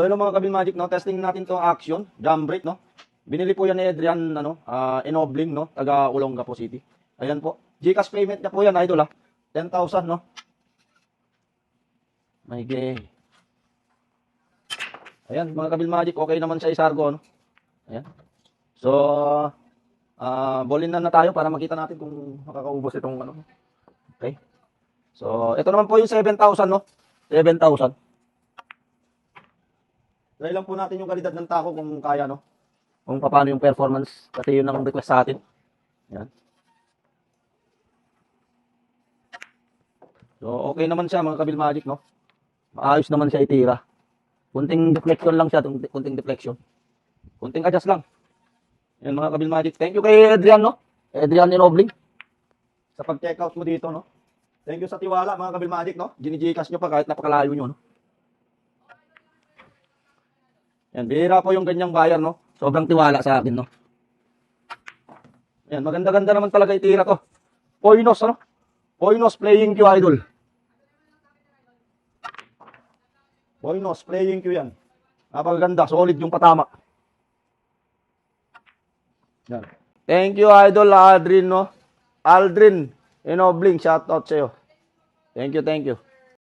So, yun mga Kabil Magic, no? Testing natin to action, jam brake, no? Binili po yan ni Adrian, Enobling, no? Taga Olongapo City. Ayan po. GCash payment niya po yan, idol, 10,000, no? May gay. Ayan, mga Kabil Magic, okay naman sa isargo, no? Ayan. So, ballin na tayo para makita natin kung makakaubos itong, Okay. So, ito naman po yung 7,000, no? 7,000. Try lang po natin yung kalidad ng tako kung kaya, no? Kung paano yung performance. Kasi yun ang request sa atin. Yan. So, okay naman siya mga Kabil Magic, no? Maayos naman siya itira. Kunting deflection lang siya, kunting deflection. Kunting adjust lang. Yan mga Kabil Magic. Thank you kay Adrian, no? Adrian Enobling. Sa pag-check out mo dito, no? Thank you sa tiwala mga Kabil Magic, no? Gini-gcash nyo pa kahit napakalayo nyo, no? Yan, bihira po yung ganyang buyer, no? Sobrang tiwala sa akin, no? Yan, maganda-ganda naman talaga itira to. Koinos, ano? Koinos playing Q, idol. Koinos playing Q yan. Napakaganda, solid yung patama. Yan. Thank you, idol Aldrin, no? Aldrin, Enobling, shoutout sa'yo. Thank you, thank you.